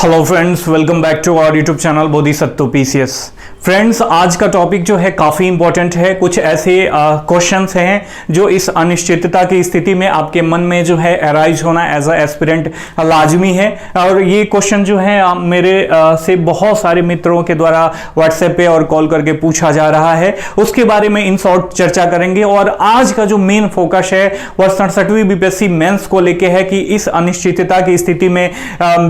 Hello friends, welcome back to our YouTube channel Bodhisattva PCS. Friends, आज का topic जो है काफ़ी इंपॉर्टेंट है। कुछ ऐसे क्वेश्चंस हैं जो इस अनिश्चितता की स्थिति में आपके मन में जो है अराइज होना एज अ एस्पिरेंट लाजमी है। और ये क्वेश्चन जो है मेरे से बहुत सारे मित्रों के द्वारा व्हाट्सएप पे और कॉल करके पूछा जा रहा है, उसके बारे में इन शॉर्ट चर्चा करेंगे। और आज का जो मेन फोकस है वह 67वीं बीपीएससी मेंस को लेके है कि इस अनिश्चितता की स्थिति में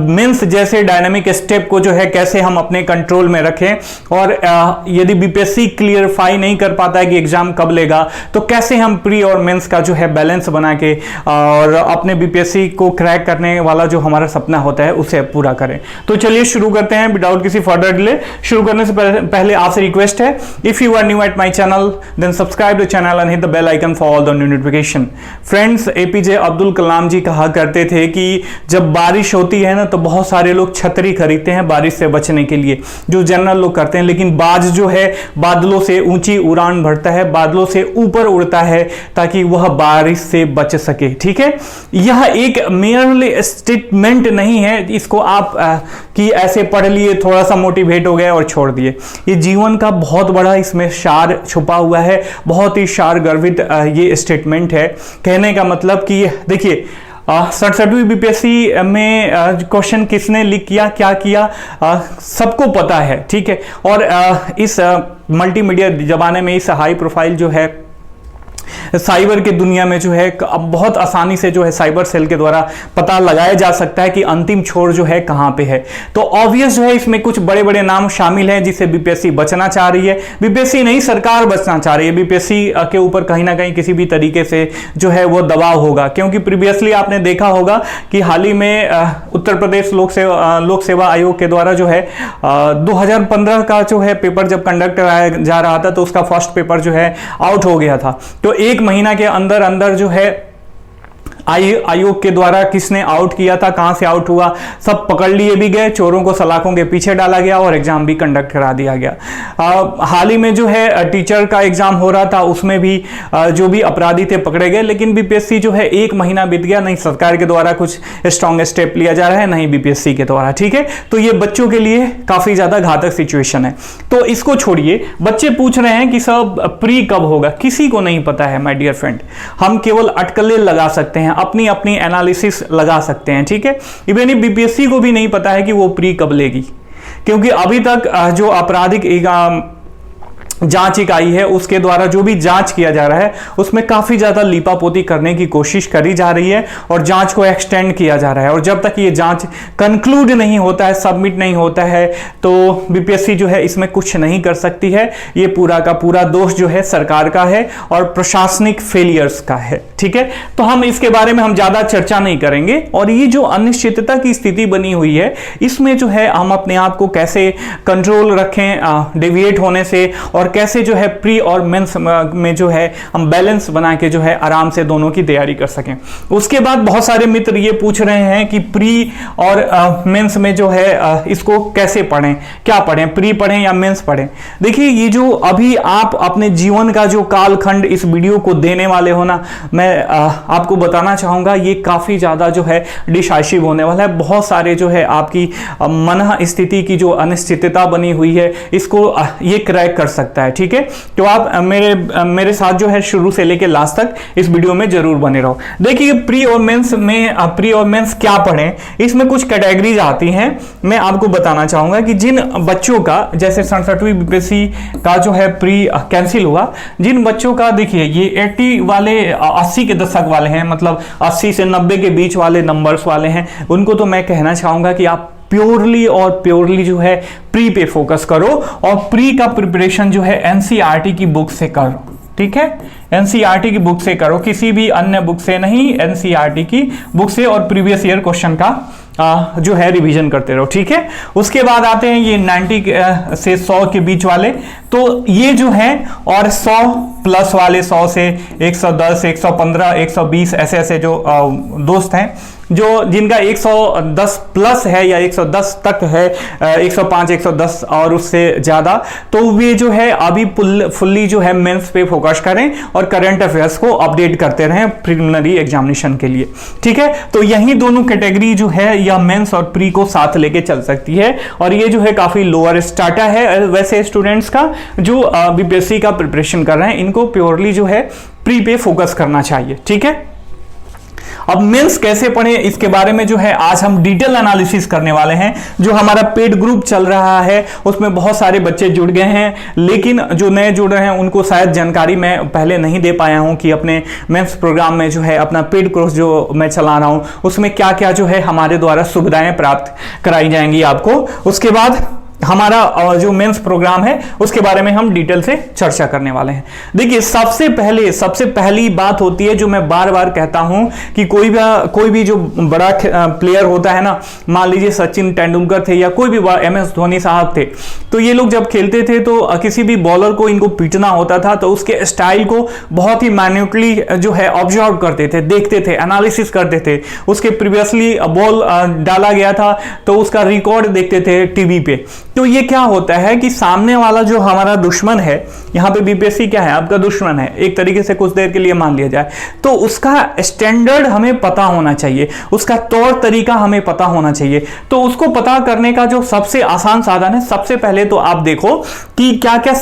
मेंस जैसे डायनामिक स्टेप को जो है कैसे हम अपने कंट्रोल में रखें, और यदि बीपीएससी क्लियरफाई नहीं कर पाता है कि एग्जाम कब लेगा तो कैसे हम प्री और मेंस का जो है बैलेंस बना के और अपने बीपीएससी को क्रैक करने वाला जो हमारा सपना होता है उसे पूरा करें। तो चलिए शुरू करते हैं विदाउट किसी फर्दर डिले। शुरू करने से पहले आपसे रिक्वेस्ट है, if you are new at my channel then subscribe the channel and hit the bell icon for all the new notification. Friends, APJ Abdul Kalam ji कहा करते थे कि जब बारिश होती है ना तो बहुत सारे लोग छतरी खरीदते हैं बारिश से बचने के लिए, जो जनरल लोग करते हैं, लेकिन बाज जो है बादलों से ऊंची उड़ान भरता है, बादलों से ऊपर उड़ता है ताकि वह बारिश से बच सके। ठीक है, यह एक मेयरली स्टेटमेंट नहीं है, इसको आप कि ऐसे पढ़ लिए, थोड़ा सा मोटिवेट हो गए और छोड़ दिए। ये जीवन का बहुत बड़ा इसमें सार छुपा हुआ है, बहुत ही सार गर्भित ये स्टेटमेंट है। कहने का मतलब कि देखिए 67वीं बीपीएससी में क्वेश्चन किसने लीक किया, क्या किया, सबको पता है। ठीक है, और इस मल्टीमीडिया जमाने में इस हाई प्रोफाइल जो है साइबर के दुनिया में जो है अब बहुत आसानी से जो है साइबर सेल के द्वारा पता लगाया जा सकता है कि अंतिम छोर जो है कहां पे है। तो ऑब्वियस जो है इसमें कुछ बड़े बड़े नाम शामिल हैं जिससे बीपीएससी बचना चाह रही है। बीपीएससी नहीं, सरकार बचना चाह रही है। बीपीएससी के ऊपर कहीं ना कहीं किसी भी तरीके से जो है वो दबाव होगा, क्योंकि प्रीवियसली आपने देखा होगा कि हाल ही में उत्तर प्रदेश लोक सेवा आयोग के द्वारा जो है 2015 का जो है पेपर जब कंडक्ट कराया जा रहा था तो उसका फर्स्ट पेपर जो है आउट हो गया था। तो एक महीना के अंदर अंदर जो है आयोग के द्वारा किसने आउट किया था, कहां से आउट हुआ, सब पकड़ लिए भी गए, चोरों को सलाखों के पीछे डाला गया और एग्जाम भी कंडक्ट करा दिया गया। हाल ही में जो है टीचर का एग्जाम हो रहा था, उसमें भी जो भी अपराधी थे पकड़े गए, लेकिन बीपीएससी जो है एक महीना बीत गया, नहीं सरकार के द्वारा कुछ स्ट्रॉन्ग स्टेप लिया जा रहा है, नहीं बीपीएससी के द्वारा। ठीक है, तो ये बच्चों के लिए काफी ज्यादा घातक सिचुएशन है। तो इसको छोड़िए, बच्चे पूछ रहे हैं कि सब प्री कब होगा, किसी को नहीं पता है माय डियर फ्रेंड। हम केवल अटकलें लगा सकते हैं, अपनी अपनी एनालिसिस लगा सकते हैं। ठीक है, इवन बीपीएससी को भी नहीं पता है कि वो प्री कब लेगी, क्योंकि अभी तक जो आपराधिक जांच इकाई है उसके द्वारा जो भी जांच किया जा रहा है उसमें काफी ज्यादा लीपापोती करने की कोशिश करी जा रही है और जांच को एक्सटेंड किया जा रहा है। और जब तक ये जांच कंक्लूड नहीं होता है, सबमिट नहीं होता है, तो बीपीएससी जो है इसमें कुछ नहीं कर सकती है। ये पूरा का पूरा दोष जो है सरकार का है और प्रशासनिक फेलियर्स का है। ठीक है, तो हम इसके बारे में हम ज्यादा चर्चा नहीं करेंगे। और ये जो अनिश्चितता की स्थिति बनी हुई है इसमें जो है हम अपने आप को कैसे कंट्रोल रखें डेविएट होने से, और कैसे जो है प्री और मेंस में जो है हम बैलेंस बना के जो है आराम से दोनों की तैयारी कर सकें। उसके बाद बहुत सारे मित्र ये पूछ रहे हैं कि प्री और मेंस में जो है इसको कैसे पढ़ें, क्या पढ़ें, प्री पढ़ें या मेंस पढ़ें। देखिए, ये जो अभी आप अपने जीवन का जो कालखंड इस वीडियो को देने वाले हो ना, मैं आपको बताना चाहूंगा ये काफी ज्यादा जो है डिसाइसिव होने वाला है। बहुत सारे जो है आपकी मन स्थिति की जो अनिश्चितता बनी हुई है इसको ये क्रैक कर सकता है। ठीक है, तो आप मेरे साथ जो है शुरू से लेकर लास्ट तक इस वीडियो में जरूर बने रहो। देखिए, प्री और मेंस क्या पढ़ें, इसमें कुछ कैटेगरीज आती हैं। मैं आपको बताना चाहूंगा कि जिन बच्चों का जैसे 67वीं बीपीएससी का जो है प्री कैंसिल हुआ, जिन बच्चों का देखिए ये 80 वाले 80 के दशक वाले हैं, मतलब 80 से 90 के बीच वाले नंबर्स वाले हैं, उनको तो मैं कहना चाहूंगा कि आप प्योरली जो है प्री पे फोकस करो और प्री का प्रिपरेशन जो है एनसीईआरटी की बुक से करो। ठीक है, एनसीईआरटी की बुक से करो, किसी भी अन्य बुक से नहीं, एनसीईआरटी की बुक से, और प्रीवियस ईयर क्वेश्चन का जो है रिवीजन करते रहो। ठीक है, उसके बाद आते हैं ये 90 से 100 के बीच वाले, तो ये जो है, और 100 प्लस वाले, 100 से 110, 115, 120 ऐसे जो दोस्त हैं जो जिनका 110 प्लस है या 110 तक है, 105 110 और उससे ज्यादा, तो वे जो है अभी फुल्ली जो है मेंस पे फोकस करें और करंट अफेयर्स को अपडेट करते रहें प्रिलिमिनरी एग्जामिनेशन के लिए। ठीक है, तो यही दोनों कैटेगरी जो है या मेंस और प्री को साथ लेके चल सकती है, और ये जो है काफी लोअर स्टार्टा है वैसे स्टूडेंट्स का जो बीपीएससी का प्रिपरेशन कर रहे हैं, इनको प्योरली जो है प्री पे फोकस करना चाहिए। ठीक है, अब मेंस कैसे पढ़ें इसके बारे में जो है आज हम डिटेल एनालिसिस करने वाले हैं। जो हमारा पेड ग्रुप चल रहा है उसमें बहुत सारे बच्चे जुड़ गए हैं, लेकिन जो नए जुड़ रहे हैं उनको शायद जानकारी मैं पहले नहीं दे पाया हूं कि अपने मेंस प्रोग्राम में जो है अपना पेड कोर्स जो मैं चला रहा हूं उसमें क्या क्या जो है हमारे द्वारा सुविधाएं प्राप्त कराई जाएंगी आपको। उसके बाद हमारा जो मेंस प्रोग्राम है उसके बारे में हम डिटेल से चर्चा करने वाले हैं। देखिए, सबसे पहली बात होती है जो मैं बार बार कहता हूं कि कोई भी जो बड़ा प्लेयर होता है ना, मान लीजिए सचिन तेंदुलकर थे या कोई भी MS धोनी साहब थे, तो ये लोग जब खेलते थे तो किसी भी बॉलर को इनको पीटना होता था तो उसके स्टाइल को बहुत ही मैन्युअली जो है ऑब्जर्व करते थे, देखते थे, एनालिसिस करते थे। उसके प्रीवियसली बॉल डाला गया था तो उसका रिकॉर्ड देखते थे टीवी पे। तो ये क्या होता है कि सामने वाला जो हमारा दुश्मन है, यहां पे बीपीएससी क्या है, आपका दुश्मन है एक तरीके से, कुछ देर के लिए मान लिया जाए, तो उसका स्टैंडर्ड हमें पता होना चाहिए, उसका तौर तरीका हमें पता होना चाहिए। तो उसको पता करने का जो सबसे आसान साधन है, सबसे पहले तो आप देखो कि क्या क्या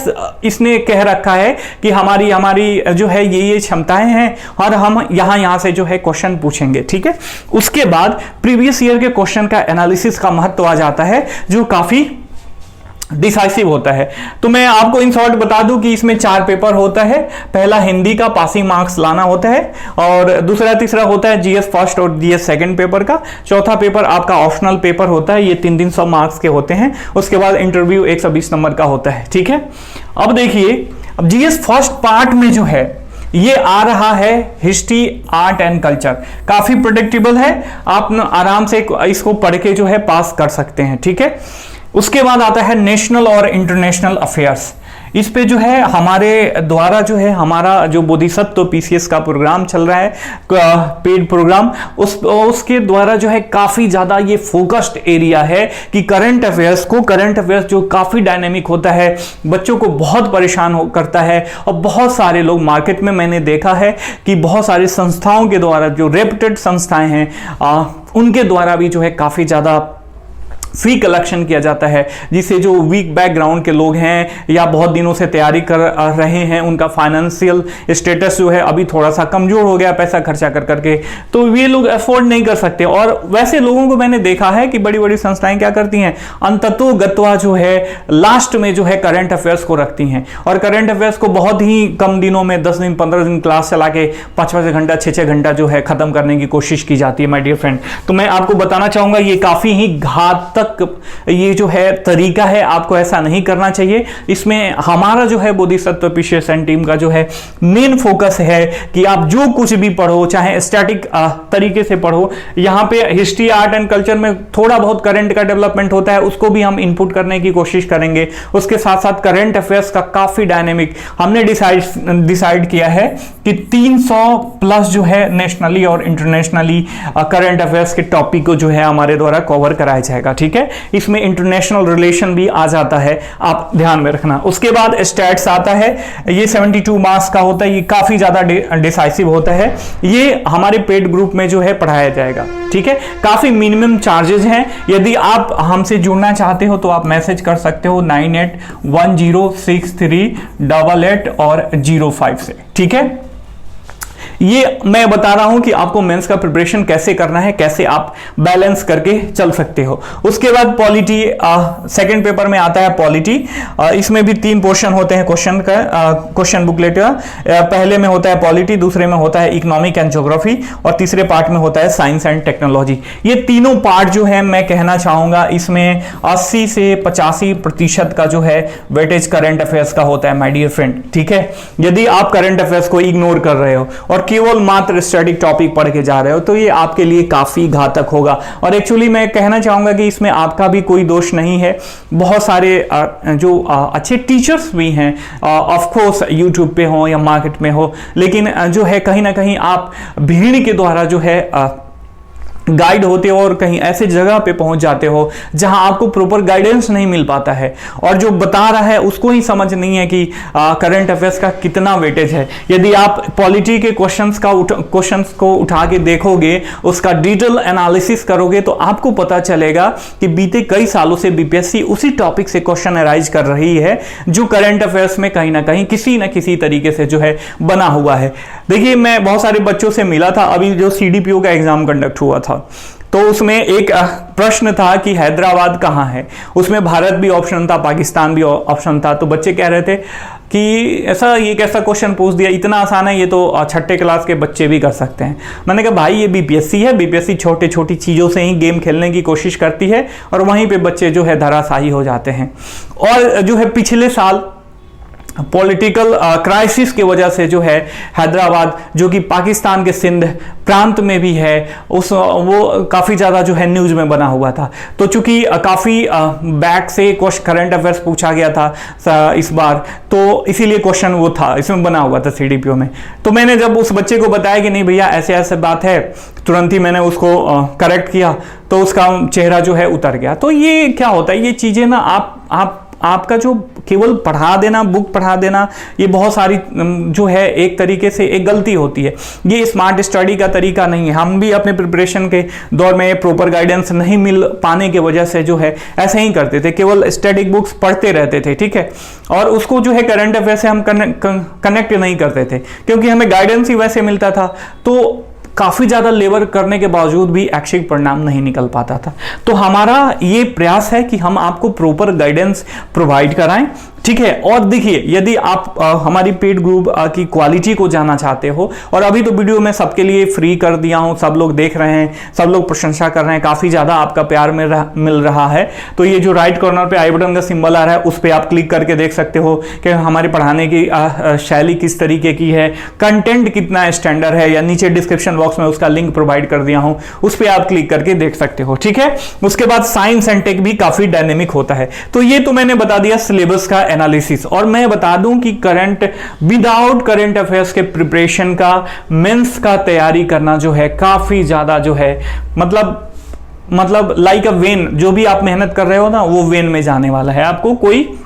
इसने कह रखा है कि हमारी जो है ये क्षमताएं हैं और हम यहां से जो है क्वेश्चन पूछेंगे। ठीक है, उसके बाद प्रीवियस ईयर के क्वेश्चन का एनालिसिस का महत्व आ जाता है जो काफी डिसाइसिव होता है। तो मैं आपको इन शॉर्ट बता दूं कि इसमें 4 पेपर होता है। पहला हिंदी का पासिंग मार्क्स लाना होता है, और दूसरा तीसरा होता है जीएस फर्स्ट और जीएस सेकंड पेपर का। चौथा पेपर आपका ऑप्शनल पेपर होता है, ये 300 मार्क्स के होते हैं। उसके बाद इंटरव्यू 120 नंबर का होता है। ठीक है, अब देखिए, अब जीएस फर्स्ट पार्ट में जो है ये आ रहा है हिस्ट्री, आर्ट एंड कल्चर, काफी प्रेडिक्टेबल है, आप आराम से इसको पढ़ के जो है पास कर सकते हैं। ठीक है, उसके बाद आता है नेशनल और इंटरनेशनल अफेयर्स। इस पे जो है हमारे द्वारा जो है हमारा जो बोधिसत्व पीसीएस का प्रोग्राम चल रहा है, पेड प्रोग्राम, उसके द्वारा जो है काफी ज्यादा ये फोकस्ड एरिया है कि करंट अफेयर्स जो काफी डायनेमिक होता है, बच्चों को बहुत परेशान करता है। और बहुत सारे लोग मार्केट में मैंने देखा है कि बहुत सारी संस्थाओं के द्वारा, जो रेप्यूटेड संस्थाएं हैं उनके द्वारा भी जो है काफी ज्यादा फ्री कलेक्शन किया जाता है, जिससे जो वीक बैकग्राउंड के लोग हैं या बहुत दिनों से तैयारी कर रहे हैं, उनका फाइनेंशियल स्टेटस जो है अभी थोड़ा सा कमजोर हो गया पैसा खर्चा कर करके, तो ये लोग अफोर्ड नहीं कर सकते। और वैसे लोगों को मैंने देखा है कि बड़ी बड़ी संस्थाएं क्या करती हैं, अंततोगत्वा जो है लास्ट में जो है करंट अफेयर्स को रखती हैं, और करंट अफेयर्स को बहुत ही कम दिनों में 10 दिन 15 दिन क्लास चला के 5-5 घंटा 6-6 घंटा जो है खत्म करने की कोशिश की जाती है माय डियर फ्रेंड। तो मैं आपको बताना चाहूंगा ये काफी ही घातक ये जो है तरीका है, आपको ऐसा नहीं करना चाहिए। इसमें हमारा जो है बोधिसत्व पीसीएस टीम का जो है मेन फोकस है कि आप जो कुछ भी पढ़ो, चाहे स्टैटिक तरीके से पढ़ो, यहाँ पे हिस्ट्री, आर्ट एंड कल्चर में थोड़ा बहुत करंट का डेवलपमेंट होता है, उसको भी हम इनपुट करने की कोशिश करेंगे। उसके साथ साथ करंट अफेयर्स का काफी डायनेमिक हमने डिसाइड किया है कि 300 प्लस जो है नेशनली और इंटरनेशनली करंट अफेयर्स के टॉपिक को जो है हमारे द्वारा कवर कराया जाएगा। ठीक है, इसमें इंटरनेशनल रिलेशन भी आ जाता है, आप ध्यान में रखना। उसके बाद स्टैट्स आता है, ये 72 मार्क्स का होता है, ये काफी ज्यादा डिसाइसिव होता है, ये हमारे पेड ग्रुप में जो है पढ़ाया जाएगा। ठीक है, काफी मिनिमम चार्जेस हैं। यदि आप हमसे जुड़ना चाहते हो तो आप मैसेज कर सकते हो 98106388 और 05 से। ठीक है, ये मैं बता रहा हूं कि आपको मेंस का प्रिपरेशन कैसे करना है, कैसे आप बैलेंस करके चल सकते हो। उसके बाद पॉलिटी, सेकंड पेपर में आता है पॉलिटी। इसमें भी 3 पोर्शन होते हैं क्वेश्चन बुकलेट का। पहले में होता है पॉलिटी, दूसरे में होता है इकोनॉमिक एंड ज्योग्राफी, और तीसरे पार्ट में होता है साइंस एंड टेक्नोलॉजी। ये तीनों पार्ट जो है मैं कहना चाहूंगा इसमें 80 से 85% का जो है वेटेज करंट अफेयर्स का होता है माय डियर फ्रेंड। ठीक है, यदि आप करंट अफेयर्स को इग्नोर कर रहे हो और केवल मात्र स्टैटिक टॉपिक पढ़ के जा रहे हो तो ये आपके लिए काफी घातक होगा। और एक्चुअली मैं कहना चाहूंगा कि इसमें आपका भी कोई दोष नहीं है, बहुत सारे जो अच्छे टीचर्स भी हैं, ऑफ कोर्स यूट्यूब पे हो या मार्केट में हो, लेकिन जो है कहीं ना कहीं आप भीड़ के द्वारा जो है गाइड होते हो और कहीं ऐसे जगह पे पहुंच जाते हो जहां आपको प्रॉपर गाइडेंस नहीं मिल पाता है, और जो बता रहा है उसको ही समझ नहीं है कि करंट अफेयर्स का कितना वेटेज है। यदि आप पॉलिटी के क्वेश्चंस को उठा के देखोगे, उसका डिटेल एनालिसिस करोगे, तो आपको पता चलेगा कि बीते कई सालों से बीपीएससी उसी टॉपिक से क्वेश्चन अराइज कर रही है जो करंट अफेयर्स में कहीं ना कहीं किसी ना किसी तरीके से जो है बना हुआ है। देखिए, मैं बहुत सारे बच्चों से मिला था, अभी जो सीडीपीओ का एग्जाम कंडक्ट हुआ था, तो उसमें एक प्रश्न था कि हैदराबाद कहाँ है। उसमें भारत भी ऑप्शन था, पाकिस्तान भी ऑप्शन था। तो बच्चे कह रहे थे कि ये कैसा क्वेश्चन पूछ दिया, इतना आसान है, ये तो छठे क्लास के बच्चे भी कर सकते हैं। मैंने कहा भाई, ये बीपीएससी है, बीपीएससी छोटी छोटी चीज़ों से ही गेम खेलने की कोशिश करती है और वहीं पे बच्चे जो है धराशायी हो जाते हैं। और जो है पिछले साल पॉलिटिकल क्राइसिस की वजह से जो है हैदराबाद, जो कि पाकिस्तान के सिंध प्रांत में भी है, वो काफ़ी ज़्यादा जो है न्यूज़ में बना हुआ था। तो चूंकि काफ़ी बैक से करंट अफेयर्स पूछा गया था इस बार, तो इसीलिए क्वेश्चन वो था, इसमें बना हुआ था सीडीपीओ में। तो मैंने जब उस बच्चे को बताया कि नहीं भैया ऐसे ऐसे बात है, तुरंत ही मैंने उसको करेक्ट किया, तो उसका चेहरा जो है उतर गया। तो ये क्या होता है, ये चीज़ें ना आपका जो केवल पढ़ा देना, बुक पढ़ा देना, ये बहुत सारी जो है एक तरीके से एक गलती होती है। ये स्मार्ट स्टडी का तरीका नहीं है। हम भी अपने प्रिपरेशन के दौर में प्रॉपर गाइडेंस नहीं मिल पाने की वजह से जो है ऐसे ही करते थे, केवल स्टैटिक बुक्स पढ़ते रहते थे, ठीक है, और उसको जो है करंट अफेयर से हम कनेक्ट नहीं करते थे, क्योंकि हमें गाइडेंस ही वैसे मिलता था। तो काफ़ी ज़्यादा लेबर करने के बावजूद भी ऐच्छिक परिणाम नहीं निकल पाता था। तो हमारा ये प्रयास है कि हम आपको प्रॉपर गाइडेंस प्रोवाइड कराएं, ठीक है। और देखिए, यदि आप हमारी पेड ग्रुप की क्वालिटी को जानना चाहते हो, और अभी तो वीडियो मैं सबके लिए फ्री कर दिया हूं, सब लोग देख रहे हैं, सब लोग प्रशंसा कर रहे हैं, काफ़ी ज़्यादा आपका प्यार मिल रहा है। तो ये जो राइट कॉर्नर पे आई बटन का सिंबल आ रहा है, उस पर आप क्लिक करके देख सकते हो कि हमारे पढ़ाने की शैली किस तरीके की है, कंटेंट कितना स्टैंडर्ड है, या नीचे डिस्क्रिप्शन बॉक्स में उसका लिंक प्रोवाइड कर दिया हूं, उस पर आप क्लिक करके देख सकते हो, ठीक है। उसके बाद साइंस एंड टेक भी काफ़ी डायनेमिक होता है। तो ये तो मैंने बता दिया सिलेबस का एनालिसिस। और मैं बता दूं कि विदाउट करंट अफेयर्स के प्रिपरेशन का, मेंस का तैयारी करना जो है काफी ज्यादा जो है मतलब लाइक अ वेन, जो भी आप मेहनत कर रहे हो ना, वो वेन में जाने वाला है, आपको कोई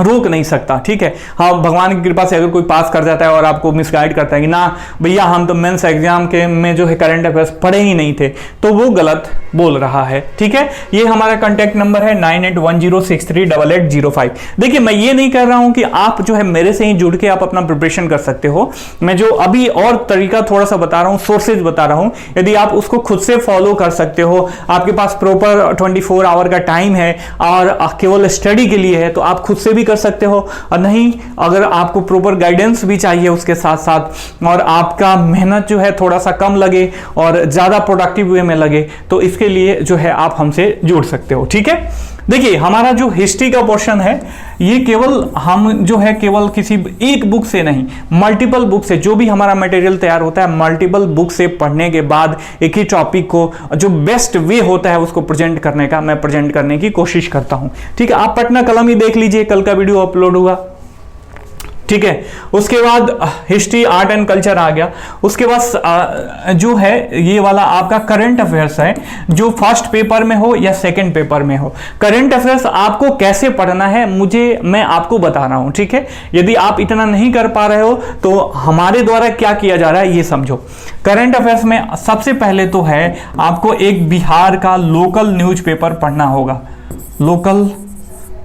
रोक नहीं सकता, ठीक है। हाँ, भगवान की कृपा से अगर कोई पास कर जाता है और आपको मिसगाइड करता है कि ना भैया हम तो मेंस एग्जाम के में जो है करंट अफेयर्स पढ़े ही नहीं थे, तो वो गलत बोल रहा है, ठीक है। ये हमारा कांटेक्ट नंबर है 9810638805। देखिए, मैं ये नहीं कर रहा हूं कि आप जो है मेरे से ही जुड़ के आप अपना प्रिपरेशन कर सकते हो। मैं जो अभी और तरीका थोड़ा सा बता रहा हूँ, सोर्सेज बता रहा हूँ, यदि आप उसको खुद से फॉलो कर सकते हो, आपके पास प्रॉपर 24 आवर का टाइम है और केवल स्टडी के लिए है, तो आप खुद से भी कर सकते हो। और नहीं, अगर आपको प्रॉपर गाइडेंस भी चाहिए उसके साथ साथ, और आपका मेहनत जो है थोड़ा सा कम लगे और ज्यादा प्रोडक्टिव वे में लगे, तो इसके लिए जो है आप हमसे जुड़ सकते हो, ठीक है। देखिए, हमारा जो हिस्ट्री का पोर्शन है, ये केवल हम जो है केवल किसी एक बुक से नहीं, मल्टीपल बुक से जो भी हमारा मटेरियल तैयार होता है, मल्टीपल बुक से पढ़ने के बाद एक ही टॉपिक को जो बेस्ट वे होता है उसको प्रेजेंट करने का, मैं प्रेजेंट करने की कोशिश करता हूं, ठीक है। आप पटना कलम ही देख लीजिए, कल का वीडियो अपलोड हुआ, ठीक है। उसके बाद हिस्ट्री, आर्ट एंड कल्चर आ गया। उसके बाद जो है ये वाला आपका करंट अफेयर्स है, जो फर्स्ट पेपर में हो या सेकंड पेपर में हो। करंट अफेयर्स आपको कैसे पढ़ना है मैं आपको बता रहा हूं, ठीक है। यदि आप इतना नहीं कर पा रहे हो तो हमारे द्वारा क्या किया जा रहा है ये समझो। करंट अफेयर्स में सबसे पहले तो है आपको एक बिहार का लोकल न्यूज़पेपर पढ़ना होगा, लोकल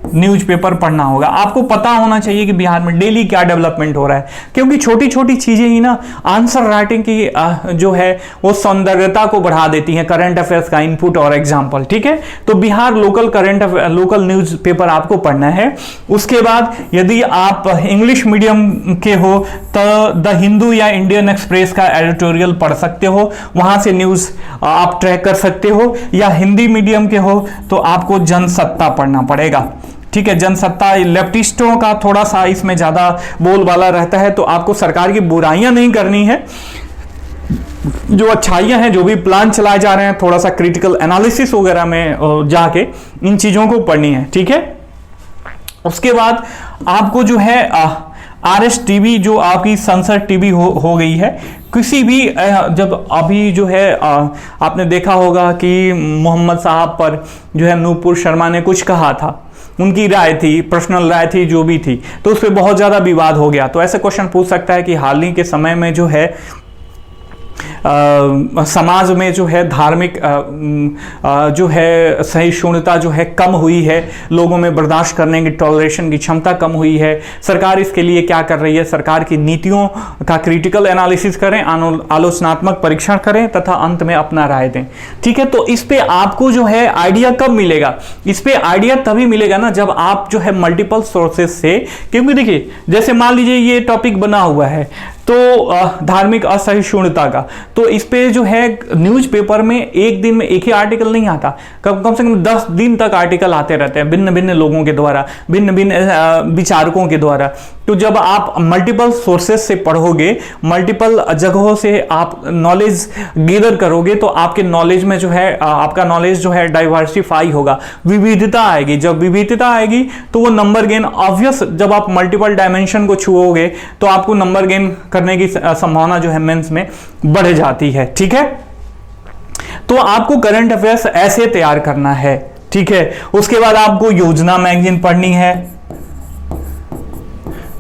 न्यूज़पेपर पढ़ना होगा। आपको पता होना चाहिए कि बिहार में डेली क्या डेवलपमेंट हो रहा है, क्योंकि छोटी छोटी चीजें ही ना आंसर राइटिंग की जो है वो सौंदर्यता को बढ़ा देती हैं, करंट अफेयर्स का इनपुट और एग्जाम्पल, ठीक है। तो बिहार लोकल न्यूज़पेपर आपको पढ़ना है। उसके बाद यदि आप इंग्लिश मीडियम के हो तो द हिंदू या इंडियन एक्सप्रेस का एडिटोरियल पढ़ सकते हो, वहां से न्यूज आप ट्रैक कर सकते हो। या हिंदी मीडियम के हो तो आपको जनसत्ता पढ़ना पड़ेगा, ठीक है। जनसत्ता लेफ्टिस्टों का थोड़ा सा इसमें ज्यादा बोलबाला रहता है, तो आपको सरकार की बुराइयां नहीं करनी है, जो अच्छाइयां हैं, जो भी प्लान चलाए जा रहे हैं, थोड़ा सा क्रिटिकल एनालिसिस वगैरह में जाके इन चीजों को पढ़नी है, ठीक है। उसके बाद आपको जो है RS टीवी जो आपकी संसद टीवी हो गई है, किसी भी जब अभी जो है आपने देखा होगा कि मोहम्मद साहब पर जो है नूपुर शर्मा ने कुछ कहा था, उनकी राय थी, पर्सनल राय थी, जो भी थी, तो उस पर बहुत ज़्यादा विवाद हो गया। तो ऐसे क्वेश्चन पूछ सकता है कि हाल ही के समय में जो है समाज में जो है धार्मिक जो है सहिष्णुता जो है कम हुई है, लोगों में बर्दाश्त करने की टॉलरेशन की क्षमता कम हुई है। सरकार इसके लिए क्या कर रही है? सरकार की नीतियों का क्रिटिकल एनालिसिस करें, आलोचनात्मक परीक्षण करें तथा अंत में अपना राय दें। ठीक है, तो इस पे आपको जो है आइडिया कब मिलेगा? इस पे आइडिया तभी मिलेगा ना जब आप जो है मल्टीपल सोर्सेस से, क्योंकि देखिए जैसे मान लीजिए ये टॉपिक बना हुआ है तो धार्मिक असहिष्णुता का, तो इस पे जो है न्यूज़पेपर में एक दिन में एक ही आर्टिकल नहीं आता, कम से कम 10 दिन तक आर्टिकल आते रहते हैं भिन्न भिन्न लोगों के द्वारा, भिन्न भिन्न विचारकों के द्वारा। तो जब आप मल्टीपल सोर्सेस से पढ़ोगे, मल्टीपल जगहों से आप नॉलेज गेदर करोगे, तो आपके नॉलेज में जो है आपका नॉलेज जो है डाइवर्सिफाई होगा, विविधता आएगी। जब विविधता आएगी तो वो नंबर गेन ऑब्वियस, जब आप मल्टीपल डायमेंशन को छुओगे तो आपको नंबर गेन करने की संभावना जो है मेंस में बढ़ जाती है। ठीक है, तो आपको करंट अफेयर्स ऐसे तैयार करना है। ठीक है, उसके बाद आपको योजना मैगजीन पढ़नी है,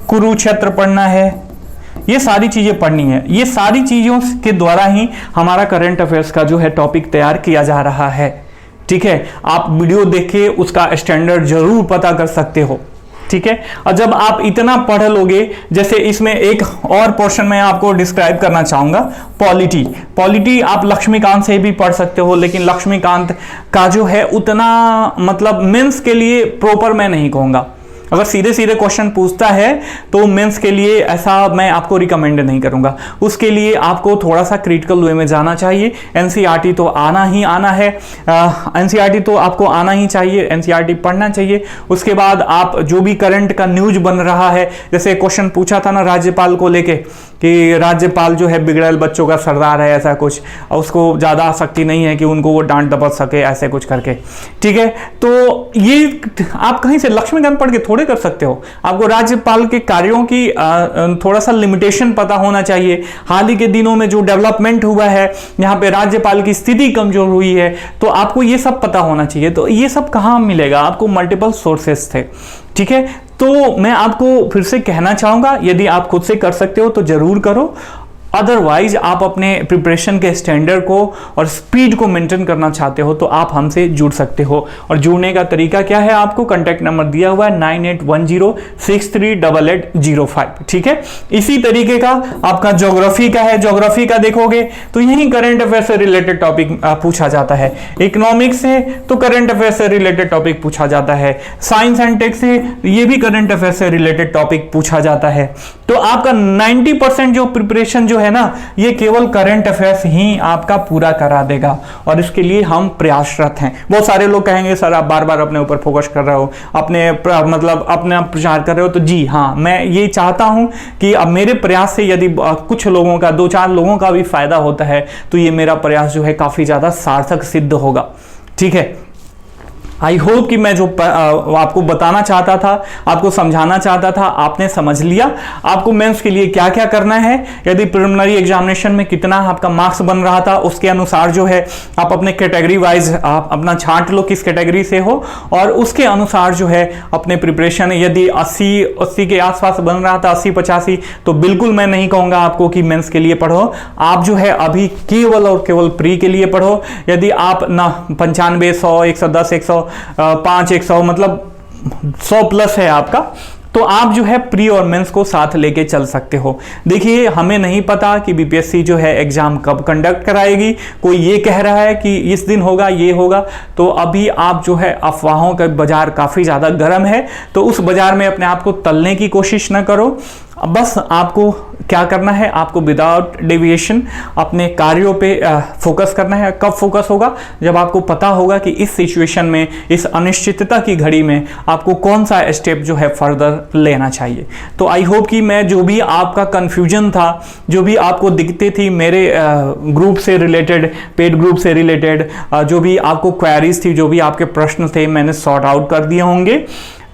कुरुक्षेत्र पढ़ना है, ये सारी चीजें पढ़नी है। ये सारी चीजों के द्वारा ही हमारा करंट अफेयर्स का जो है टॉपिक तैयार किया जा रहा है। ठीक है, आप वीडियो देख के उसका स्टैंडर्ड जरूर पता कर सकते हो। ठीक है, और जब आप इतना पढ़ लोगे, जैसे इसमें एक और पोर्शन में आपको डिस्क्राइब करना चाहूंगा, पॉलिटी आप लक्ष्मीकांत से भी पढ़ सकते हो, लेकिन लक्ष्मीकांत का जो है उतना मतलब मेंस के लिए प्रॉपर मैं नहीं कहूंगा। अगर सीधे सीधे क्वेश्चन पूछता है तो मेंस के लिए ऐसा मैं आपको रिकमेंड नहीं करूंगा। उसके लिए आपको थोड़ा सा क्रिटिकल वे में जाना चाहिए। एनसीईआरटी तो आना ही आना है, एनसीईआरटी तो आपको आना ही चाहिए, एनसीईआरटी पढ़ना चाहिए। उसके बाद आप जो भी करंट का न्यूज बन रहा है, जैसे क्वेश्चन पूछा था ना राज्यपाल को लेके कि राज्यपाल जो है बिगड़ैल बच्चों का सरदार है, ऐसा कुछ, उसको ज़्यादा शक्ति नहीं है कि उनको वो डांट दपट सके, ऐसे कुछ करके। ठीक है, तो ये आप कहीं से लक्ष्मीकांत पढ़ के थोड़े कर सकते हो। आपको राज्यपाल के कार्यों की थोड़ा सा लिमिटेशन पता होना चाहिए। हाल ही के दिनों में जो डेवलपमेंट हुआ है, यहाँ पे राज्यपाल की स्थिति कमजोर हुई है, तो आपको ये सब पता होना चाहिए। तो ये सब कहाँ मिलेगा? आपको मल्टीपल सोर्सेस थे। ठीक है, तो मैं आपको फिर से कहना चाहूंगा, यदि आप खुद से कर सकते हो तो जरूर करो, अदरवाइज आप अपने प्रिपरेशन के स्टैंडर्ड को और स्पीड को मेंटेन करना चाहते हो तो आप हमसे जुड़ सकते हो। और जुड़ने का तरीका क्या है? आपको कांटेक्ट नंबर दिया हुआ है 9810638805। ठीक है, इसी तरीके का आपका ज्योग्राफी का है, ज्योग्राफी का देखोगे तो यही करंट अफेयर से रिलेटेड टॉपिक पूछा जाता है। इकोनॉमिक्स से तो करंट अफेयर से रिलेटेड टॉपिक पूछा जाता है। साइंस एंड टेक से ये भी करंट अफेयर से रिलेटेड टॉपिक पूछा जाता है। तो आपका 90% जो प्रिपरेशन जो है ना, ये केवल करंट अफेयर्स ही आपका पूरा करा देगा, और इसके लिए हम प्रयासरत हैं। बहुत सारे लोग कहेंगे सर आप बार बार अपने ऊपर फोकस कर रहे हो, अपने मतलब अपना प्रचार कर रहे हो। तो जी हाँ, मैं ये चाहता हूं कि अब मेरे प्रयास से यदि कुछ लोगों का, 2-4 लोगों का भी फायदा होता है तो ये मेरा प्रयास जो है काफी ज्यादा सार्थक सिद्ध होगा। ठीक है, आई होप कि मैं जो आपको बताना चाहता था, आपको समझाना चाहता था, आपने समझ लिया। आपको मेंस के लिए क्या क्या करना है, यदि प्रिलिमिनरी एग्जामिनेशन में कितना आपका मार्क्स बन रहा था, उसके अनुसार जो है आप अपने कैटेगरी वाइज आप अपना छांट लो किस कैटेगरी से हो, और उसके अनुसार जो है अपने प्रिपरेशन, यदि 80 के आसपास बन रहा था, 80-85, तो बिल्कुल मैं नहीं कहूँगा आपको कि मेंस के लिए पढ़ो। आप जो है अभी केवल और केवल प्री के लिए पढ़ो। यदि आप ना 95, 100, 110, 105, 100 मतलब 100 प्लस है आपका, तो आप जो है प्री और मेंस को साथ लेके चल सकते हो। देखिए, हमें नहीं पता कि बीपीएससी जो है एग्जाम कब कंडक्ट कराएगी। कोई ये कह रहा है कि इस दिन होगा, ये होगा, तो अभी आप जो है अफवाहों का बाजार काफ़ी ज़्यादा गर्म है, तो उस बाजार में अपने आप को तलने की कोशिश न करो। बस आपको क्या करना है, आपको विदाउट डेविएशन अपने कार्यों पे फोकस करना है। कब फोकस होगा? जब आपको पता होगा कि इस सिचुएशन में, इस अनिश्चितता की घड़ी में आपको कौन सा स्टेप जो है फर्दर लेना चाहिए। तो आई होप कि मैं जो भी आपका कंफ्यूजन था, जो भी आपको दिक्कतें थी मेरे ग्रुप से रिलेटेड, पेड ग्रुप से रिलेटेड, जो भी आपको क्वेरीज थी, जो भी आपके प्रश्न थे, मैंने सॉर्ट आउट कर दिए होंगे।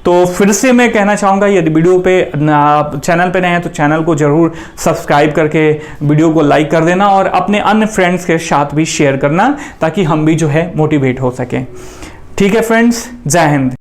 तो फिर से मैं कहना चाहूँगा, यदि वीडियो पे चैनल पे नए हैं तो चैनल को जरूर सब्सक्राइब करके वीडियो को लाइक कर देना और अपने अन्य फ्रेंड्स के साथ भी शेयर करना, ताकि हम भी जो है मोटिवेट हो सकें। ठीक है फ्रेंड्स, जय हिंद।